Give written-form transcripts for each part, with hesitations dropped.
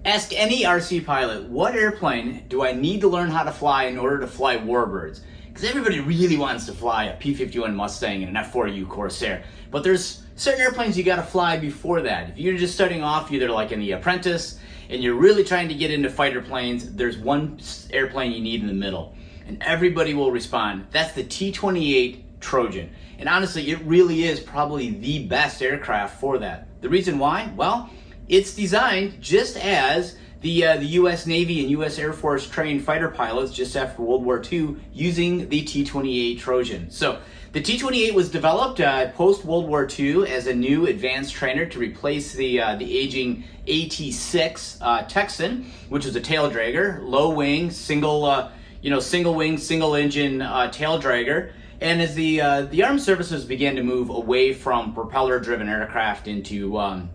Ask any RC pilot, what airplane do I need to learn how to fly in order to fly warbirds? Because everybody really wants to fly a P-51 Mustang and an F4U Corsair, but there's certain airplanes you got to fly before that. If you're just starting off, either like in the apprentice, and you're really trying to get into fighter planes, there's one airplane you need in the middle, and everybody will respond. That's the T28 Trojan. And honestly, it really is probably the best aircraft for that. The reason why? Well, it's designed just as the U.S. Navy and U.S. Air Force trained fighter pilots just after World War II using the T28 Trojan. So the T28 was developed post-World War II as a new advanced trainer to replace the aging AT-6 Texan, which was a tail dragger, low wing, single wing, single engine tail dragger. And as the armed services began to move away from propeller-driven aircraft into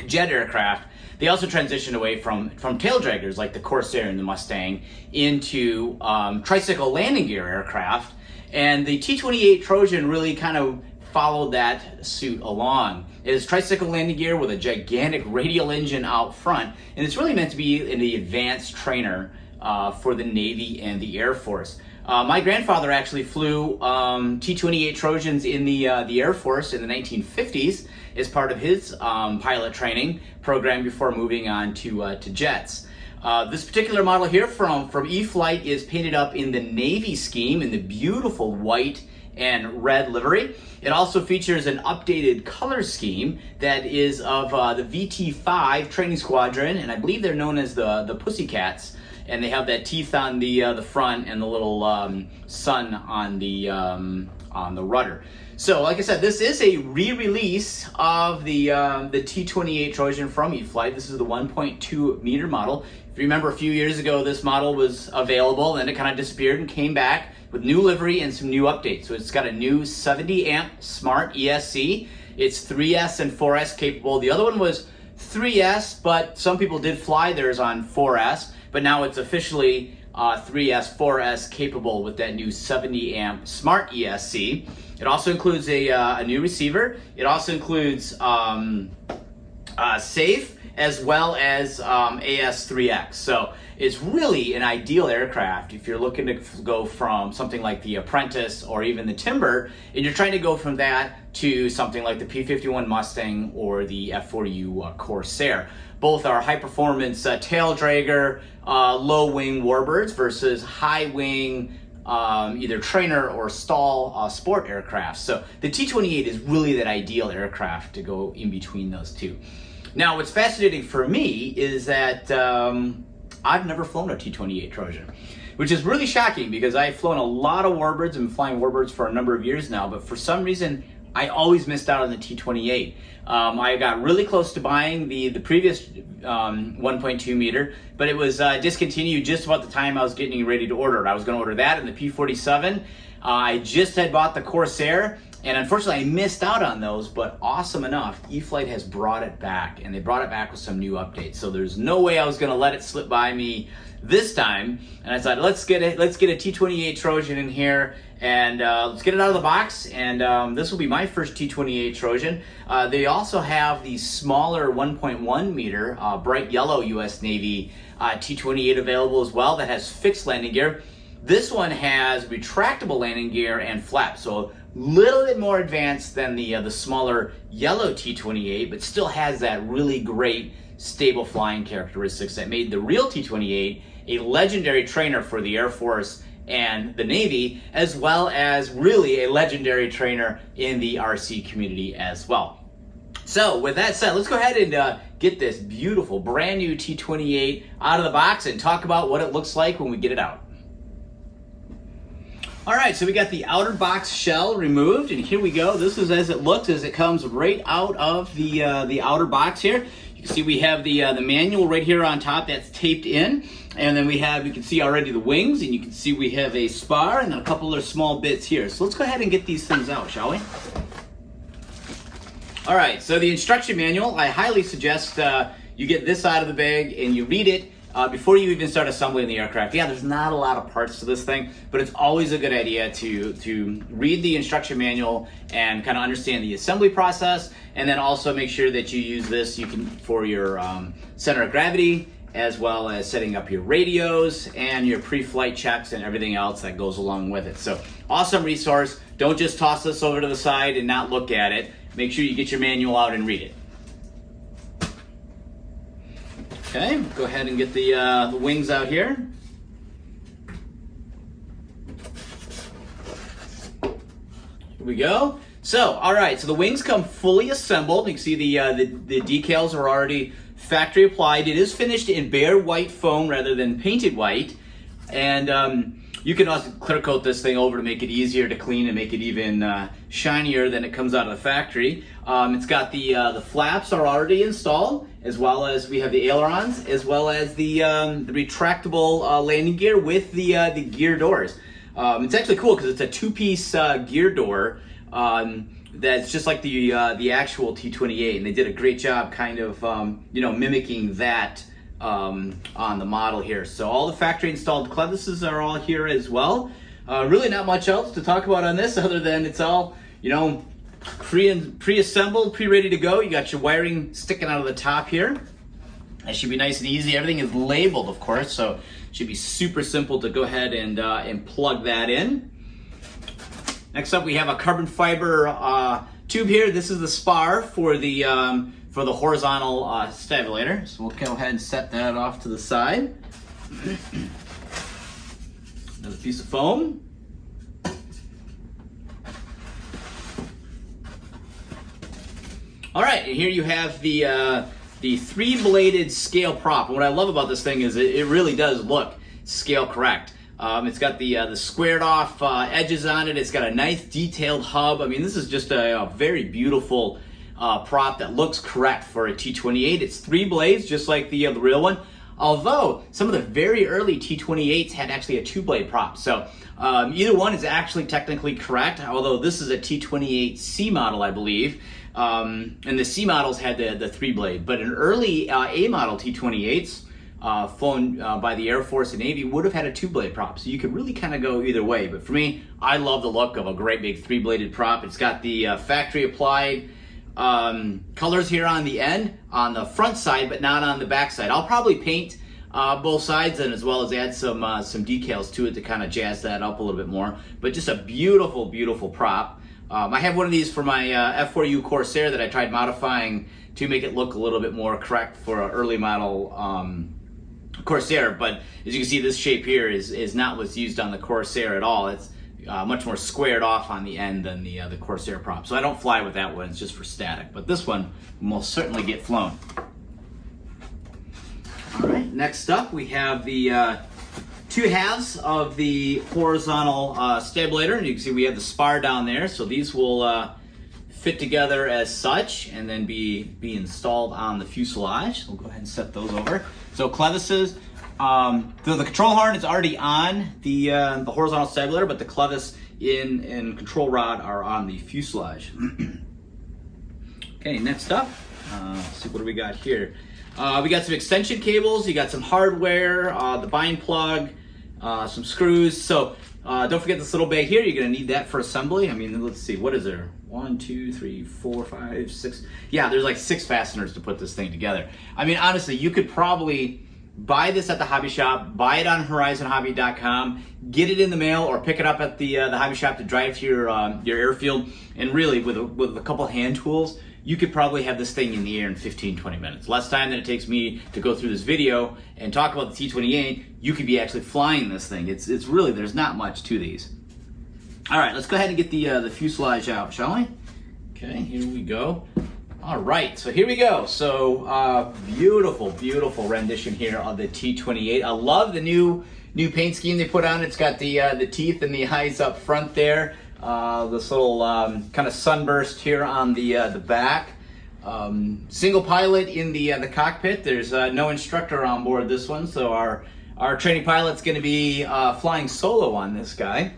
jet aircraft, they also transitioned away from tail draggers like the Corsair and the Mustang into tricycle landing gear aircraft. And the T-28 Trojan really kind of followed that suit along. It is tricycle landing gear with a gigantic radial engine out front, and it's really meant to be an advanced trainer for the Navy and the Air Force. My grandfather actually flew T-28 Trojans in the Air Force in the 1950s as part of his pilot training program before moving on to jets. This particular model here from E-flite is painted up in the Navy scheme in the beautiful white and red livery. It also features an updated color scheme that is of the VT5 training squadron, and I believe they're known as the Pussycats. And they have that teeth on the front and the little sun on the rudder. So, like I said, this is a re-release of the T28 Trojan from E-flite. This is the 1.2 meter model. If you remember, a few years ago, this model was available, and then it kind of disappeared and came back with new livery and some new updates. So it's got a new 70 amp smart ESC. It's 3S and 4S capable. The other one was 3S, but some people did fly theirs on 4S. But now it's officially 3S, 4S capable with that new 70 amp smart ESC. It also includes a new receiver. It also includes safe as well as AS3X. So it's really an ideal aircraft if you're looking to go from something like the Apprentice or even the Timber, and you're trying to go from that to something like the P-51 Mustang or the F4U Corsair. Both are high-performance tail dragger, low-wing warbirds versus high-wing either trainer or stall sport aircraft. So the T-28 is really that ideal aircraft to go in between those two. Now, what's fascinating for me is that I've never flown a T-28 Trojan, which is really shocking because I've flown a lot of warbirds and been flying warbirds for a number of years now, but for some reason, I always missed out on the T-28. I got really close to buying the previous 1.2 meter, but it was discontinued just about the time I was getting ready to order it. I was going to order that and the P-47. I just had bought the Corsair, and unfortunately I missed out on those, but awesome enough, E-flite has brought it back, and they brought it back with some new updates. So there's no way I was going to let it slip by me this time, and I thought, let's get a T-28 Trojan in here, and let's get it out of the box, and this will be my first T-28 Trojan. They also have the smaller 1.1 meter bright yellow US Navy T-28 available as well that has fixed landing gear. This one has retractable landing gear and flaps, so a little bit more advanced than the smaller yellow T-28, but still has that really great stable flying characteristics that made the real T-28 a legendary trainer for the Air Force and the Navy, as well as really a legendary trainer in the RC community as well. So with that said, let's go ahead and get this beautiful brand new T-28 out of the box and talk about what it looks like when we get it out. All right, so we got the outer box shell removed, and here we go. This is as it looks as it comes right out of the outer box here. You can see we have the manual right here on top that's taped in, and then you can see already the wings, and you can see we have a spar and then a couple of small bits here. So let's go ahead and get these things out, shall we? All right, so the instruction manual, I highly suggest you get this out of the bag and you read it before you even start assembling the aircraft. Yeah, there's not a lot of parts to this thing, but it's always a good idea to read the instruction manual and kind of understand the assembly process, and then also make sure that you use this for your center of gravity, as well as setting up your radios and your pre-flight checks and everything else that goes along with it. So awesome resource. Don't just toss this over to the side and not look at it. Make sure you get your manual out and read it. Okay, go ahead and get the wings out here. Here we go. So, all right, so the wings come fully assembled. You can see the decals are already factory applied. It is finished in bare white foam rather than painted white. And you can also clear coat this thing over to make it easier to clean and make it even shinier than it comes out of the factory. It's got the flaps are already installed, as well as we have the ailerons, as well as the retractable landing gear with the gear doors. It's actually cool because it's a two-piece gear door that's just like the actual T28, and they did a great job kind of mimicking that on the model here. So all the factory installed clevises are all here as well. Really not much else to talk about on this other than it's all pre-assembled, pre-ready to go. You got your wiring sticking out of the top here. That should be nice and easy. Everything is labeled, of course, so it should be super simple to go ahead and plug that in. Next up, we have a carbon fiber tube here. This is the spar for the horizontal stabulator. So we'll go ahead and set that off to the side. Another piece of foam. All right, and here you have the three-bladed scale prop. And what I love about this thing is it really does look scale correct. It's got the squared off edges on it. It's got a nice detailed hub. I mean, this is just a very beautiful prop that looks correct for a T28. It's 3 blades, just like the real one. Although some of the very early T28s had actually a 2-blade prop. So either one is actually technically correct, although this is a T28 C model, I believe. And the C models had the 3-blade. But an early A model T28s flown by the Air Force and Navy would have had a 2-blade prop. So you could really kind of go either way. But for me, I love the look of a great big 3-bladed prop. It's got the factory applied colors here on the end, on the front side, but not on the back side. I'll probably paint both sides, and as well as add some decals to it to kind of jazz that up a little bit more. But just a beautiful, beautiful prop. I have one of these for my F4U Corsair that I tried modifying to make it look a little bit more correct for an early model Corsair. But as you can see, this shape here is not what's used on the Corsair at all. It's much more squared off on the end than the Corsair prop. So I don't fly with that one, it's just for static. But this one will most certainly get flown. All right, next up we have the two halves of the horizontal stabulator. And you can see we have the spar down there. So these will fit together as such and then be installed on the fuselage. We'll go ahead and set those over. So clevises. The control horn is already on the horizontal stabulator, but the clevis and control rod are on the fuselage. Okay, next up, let's see, what do we got here? We got some extension cables, you got some hardware, the bind plug, some screws. So don't forget this little bag here. You're going to need that for assembly. I mean, let's see, what is there? 1, 2, 3, 4, 5, 6. Yeah, there's like 6 fasteners to put this thing together. I mean, honestly, you could probably buy this at the hobby shop, buy it on horizonhobby.com, get it in the mail, or pick it up at the hobby shop to drive to your airfield. And really, with a couple hand tools, you could probably have this thing in the air in 15-20 minutes. Less time than it takes me to go through this video and talk about the T28. You could be actually flying this thing. It's really, there's not much to these. All right, let's go ahead and get the fuselage out, shall we? Okay, here we go. All right, so here we go. So beautiful, beautiful rendition here of the T28. I love the new paint scheme they put on. It's got the teeth and the eyes up front there. This little kind of sunburst here on the back. Single pilot in the cockpit. There's no instructor on board this one, so our training pilot's going to be flying solo on this guy.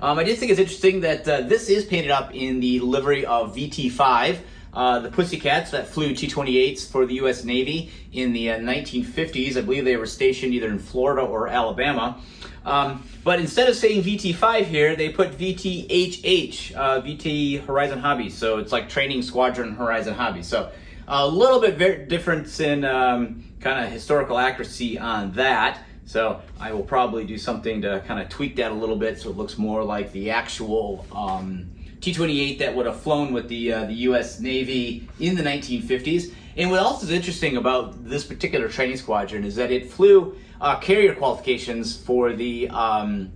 I just think it's interesting that this is painted up in the livery of VT5. the Pussycats that flew T-28s for the U.S. Navy in the 1950s. I believe they were stationed either in Florida or Alabama. But instead of saying VT5 here, they put VTHH, VT Horizon Hobby. So it's like Training Squadron Horizon Hobby. So a little bit difference in kind of historical accuracy on that. So I will probably do something to kind of tweak that a little bit so it looks more like the actual T-28 that would have flown with the U.S. Navy in the 1950s. And what else is interesting about this particular training squadron is that it flew carrier qualifications for the on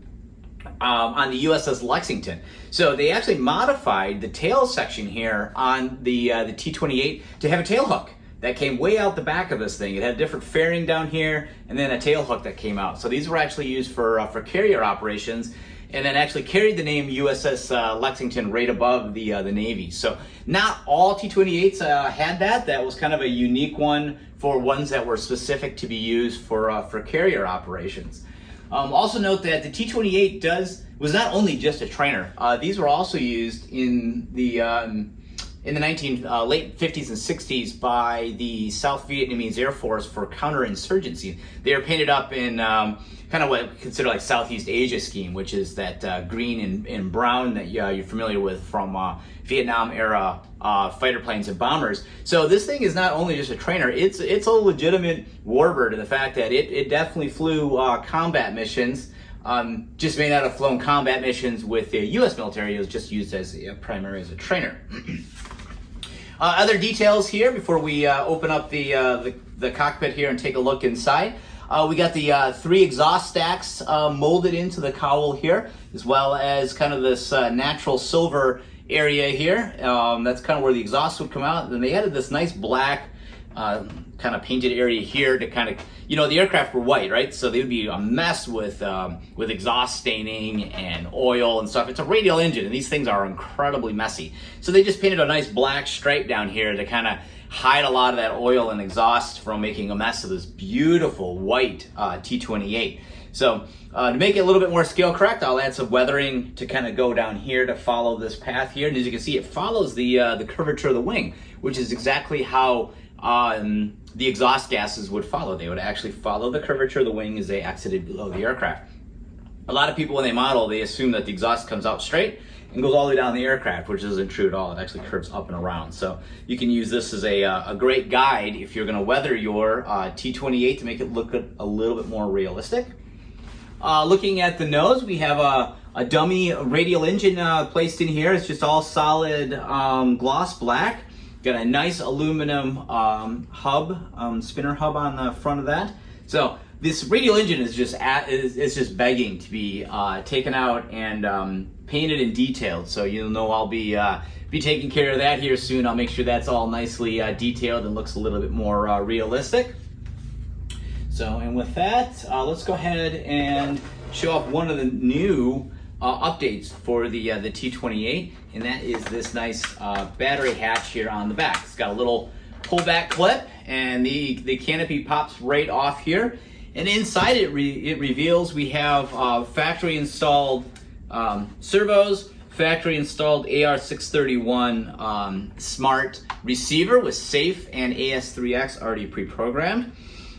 the USS Lexington. So they actually modified the tail section here on the T-28 to have a tail hook that came way out the back of this thing. It had a different fairing down here and then a tail hook that came out. So these were actually used for carrier operations, and then actually carried the name USS Lexington right above the Navy. So not all T-28s had that. That was kind of a unique one for ones that were specific to be used for carrier operations. Also note that the T-28 was not only just a trainer. These were also used in the late 50s and 60s by the South Vietnamese Air Force for counterinsurgency. They were painted up in kind of what I consider like Southeast Asia scheme, which is that green and brown that you're familiar with from Vietnam era fighter planes and bombers. So this thing is not only just a trainer, it's a legitimate warbird in the fact that it definitely flew combat missions. Just may not have flown combat missions with the U.S. military. It was just used as primarily as a trainer. Other details here before we open up the cockpit here and take a look inside. We got the 3 exhaust stacks molded into the cowl here, as well as kind of this natural silver area here. That's kind of where the exhaust would come out. And then they added this nice black kind of painted area here to kind of, the aircraft were white, right? So they would be a mess with exhaust staining and oil and stuff. It's a radial engine, and these things are incredibly messy. So they just painted a nice black stripe down here to kind of hide a lot of that oil and exhaust from making a mess of this beautiful white T-28. So to make it a little bit more scale correct, I'll add some weathering to kind of go down here to follow this path here. And as you can see, it follows the curvature of the wing, which is exactly how the exhaust gases would follow. They would actually follow the curvature of the wing as they exited below the aircraft. A lot of people, when they model, they assume that the exhaust comes out straight and goes all the way down the aircraft, which isn't true at all. It actually curves up and around. So you can use this as a great guide if you're going to weather your T-28 to make it look a little bit more realistic. Looking at the nose, we have a dummy radial engine placed in here. It's just all solid gloss black. Got a nice aluminum hub, spinner hub on the front of that. So this radial engine is just begging to be taken out and painted and detailed. So you'll know I'll be taking care of that here soon. I'll make sure that's all nicely detailed and looks a little bit more realistic. So, and with that, let's go ahead and show off one of the new updates for the T-28, and that is this nice battery hatch here on the back. It's got a little pullback clip, and the canopy pops right off here. And inside it reveals we have factory installed servos, factory installed AR631 smart receiver with safe and AS3X already pre-programmed.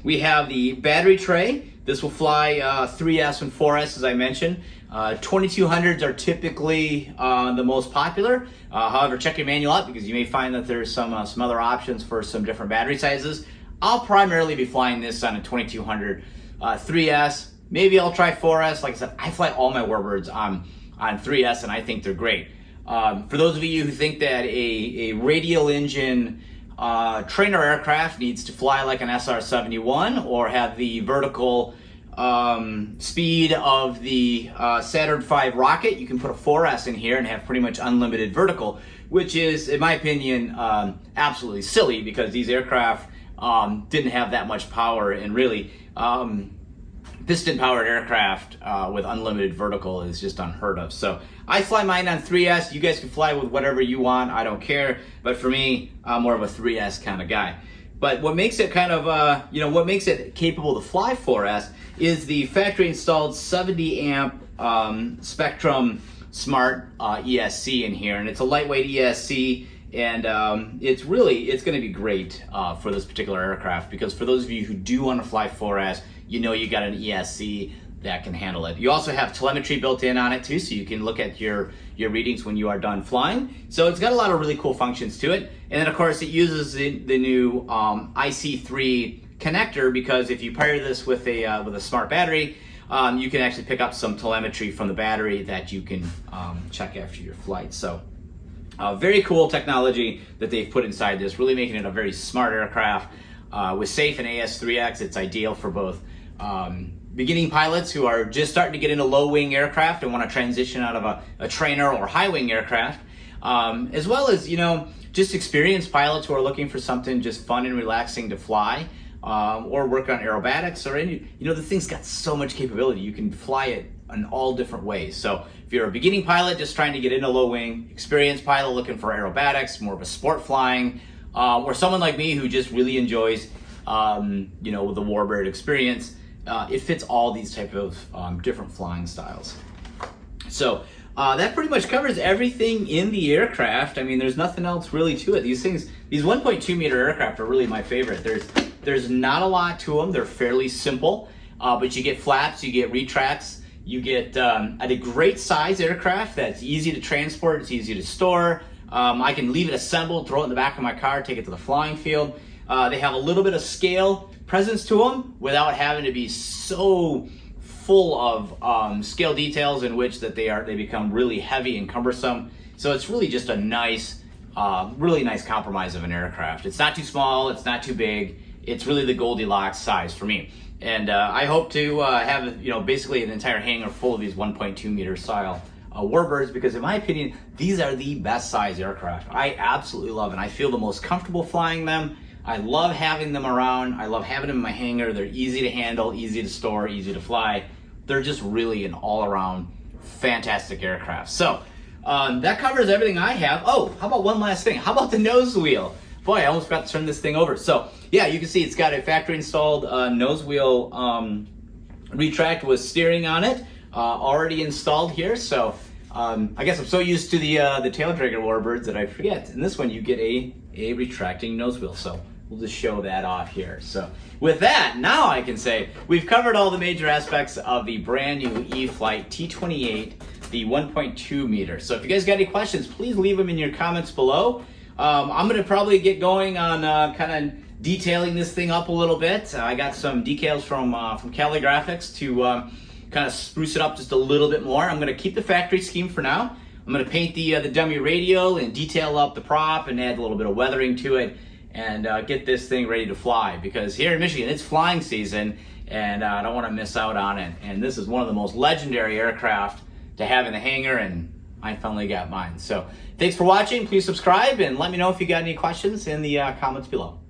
We have the battery tray. This will fly 3S and 4S, as I mentioned. 2200s are typically the most popular. However, check your manual out because you may find that there's some other options for some different battery sizes. I'll primarily be flying this on a 2200 3S. Maybe I'll try 4S. Like I said, I fly all my warbirds on 3S, and I think they're great. For those of you who think that a radial engine trainer aircraft needs to fly like an SR-71 or have the vertical speed of the Saturn V rocket, you can put a 4S in here and have pretty much unlimited vertical, which is, in my opinion, absolutely silly because these aircraft didn't have that much power, and really piston-powered aircraft with unlimited vertical is just unheard of. So I fly mine on 3S. You guys can fly with whatever you want. I don't care. But for me, I'm more of a 3S kind of guy. But what makes it kind of, what makes it capable to fly 4S is the factory-installed 70-amp Spektrum Smart ESC in here. And it's a lightweight ESC. And it's going to be great for this particular aircraft, because for those of you who do want to fly 4S, you know you got an ESC that can handle it. You also have telemetry built in on it too, so you can look at your readings when you are done flying. So it's got a lot of really cool functions to it. And then of course it uses the new IC3 connector, because if you pair this with a smart battery, you can actually pick up some telemetry from the battery that you can check after your flight. So very cool technology that they've put inside this, really making it a very smart aircraft. With SAFE and AS3X, it's ideal for both beginning pilots who are just starting to get into low wing aircraft and want to transition out of a trainer or high wing aircraft, as well as, just experienced pilots who are looking for something just fun and relaxing to fly, or work on aerobatics, or the thing's got so much capability. You can fly it in all different ways. So if you're a beginning pilot just trying to get into low wing, experienced pilot looking for aerobatics, more of a sport flying, or someone like me who just really enjoys, with the warbird experience, it fits all these type of different flying styles. So that pretty much covers everything in the aircraft. I mean, there's nothing else really to it. These 1.2 meter aircraft are really my favorite. There's not a lot to them. They're fairly simple, but you get flaps, you get retracts, you get a great size aircraft that's easy to transport, it's easy to store. I can leave it assembled, throw it in the back of my car, take it to the flying field. They have a little bit of scale presence to them without having to be so full of scale details in which that they become really heavy and cumbersome. So it's really just a nice, really nice compromise of an aircraft. It's not too small, it's not too big. It's really the Goldilocks size for me. And I hope to have basically an entire hangar full of these 1.2 meter style warbirds, because in my opinion, these are the best size aircraft. I absolutely love them. I feel the most comfortable flying them. I love having them around. I love having them in my hangar. They're easy to handle, easy to store, easy to fly. They're just really an all-around fantastic aircraft. So that covers everything I have. Oh, how about one last thing? How about the nose wheel? Boy, I almost forgot to turn this thing over. So yeah, you can see it's got a factory installed nose wheel retract with steering on it, already installed here. So I guess I'm so used to the tail dragger warbirds that I forget. In this one, you get a retracting nose wheel. So we'll just show that off here. So with that, now I can say we've covered all the major aspects of the brand new E-flite T28, the 1.2 meter. So if you guys got any questions, please leave them in your comments below. I'm gonna probably get going on kind of detailing this thing up a little bit. I got some decals from Cali Graphics to kind of spruce it up just a little bit more. I'm gonna keep the factory scheme for now. I'm gonna paint the dummy radial and detail up the prop and add a little bit of weathering to it, and get this thing ready to fly, because here in Michigan it's flying season, and I don't want to miss out on it. And this is one of the most legendary aircraft to have in the hangar, and I finally got mine. So thanks for watching. Please subscribe and let me know if you got any questions in the comments below.